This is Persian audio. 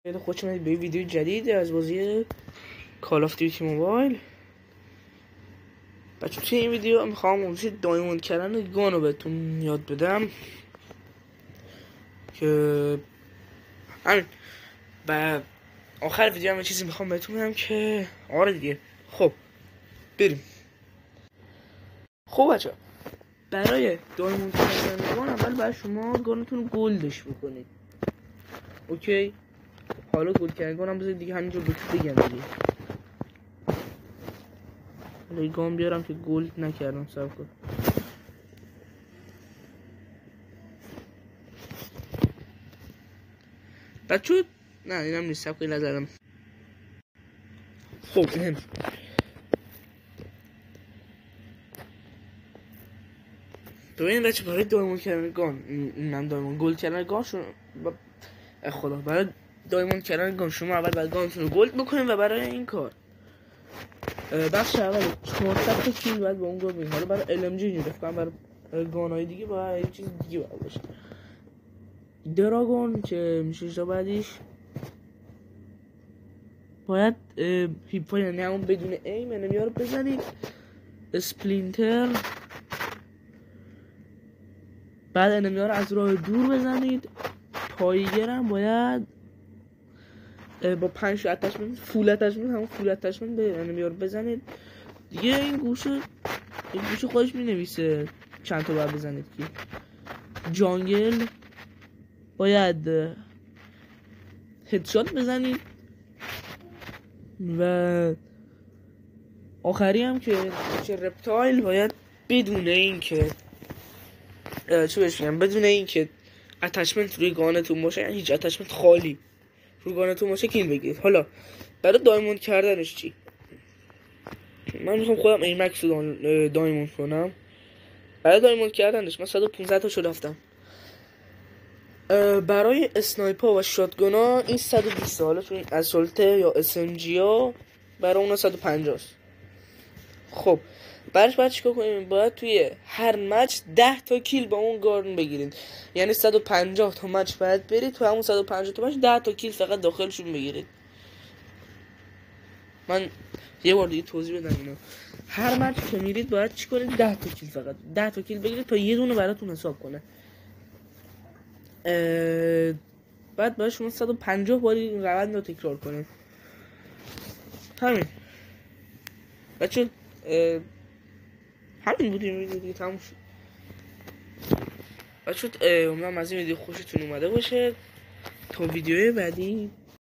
خیلی خوش اومدید به ویدیو جدید از بازی کال آف دیوتی موبایل. بچه توی این ویدیو میخوام موضوع دایموند کردن گان رو بهتون یاد بدم که همین. و آخر ویدیو هم چیزی میخوام بهتون بگم که آره دیگه. خب بریم. خب بچه برای دایموند کردن گان اول باید شما گانتون رو گلدش بکنید. اوکی، حالا گلد کردن گان هم بذارید دیگه همینجور بهتون بگم دیگه. حالا گام بیارم که گلد نکردم. صبر کن. بچه نه اینم نیست. صبر کن نزدم. خب این ببینید بچه برای دایموند کردن گان، من دایموند گلد کردن گان خدا، برای دایموند کردن گان شما اول باید گانتون رو گلد بکنید و برای این کار بخش اول 400 تا کیل باید با اون گان بگیرید. حالا برای LMG اینجوری فکرم برای گانهای دیگه باید یه چیز دیگه باید باشه. دراگون که میشه جا بعدیش باید هیپا، یعنی همون بدون ایم انمی‌ها رو بزنید. اسپلینتر بعد انمی‌ها رو از راه دور بزنید. تایگر هم باید با 5 اتچمنت فول اتچمنت، همون فول اتچمنت به انمی‌ها رو بزنید دیگه. این گوشه خودش مینویسه چند تا باید بزنید که جانگل باید هدشات بزنید و آخری هم که رپتایل باید بدون این که چه بهش میگم، بدون این که اتچمنت روی گانتون باشه، یعنی هیچ اتچمنت خالی روی گانتون باشه کیل بگیرید. حالا برای دایموند کردنش چی؟ من میخوام خودم ایمکس رو دایموند کنم. برای دایموند کردنش من 115 تا شد رفتم. برای اسنایپر و شاتگونا این 120. حالا چون این اسولته یا SMG ها برای اونا 150 است. خب برش باید چیکار کنیم؟ باید توی هر مچ 10 تا کیل با اون گارن بگیرید. یعنی 150 تا مچ باید برید تو همون 150 تا مچ 10 تا کیل فقط داخلشون بگیرید. من یه بار دیگه توضیح بدم اینو. هر مچ که میرید باید چی کنید؟ 10 تا کیل، فقط 10 تا کیل بگیرید تا یه دونه براتون حساب کنه. بعد باید شما 150 بار این روند رو تکرار کنید. همین بچه، همین بود این ویدیو دیگه تموم شد. بچه امیدوارم از این ویدیو خوشتون اومده باشه. تا ویدیوی بعدی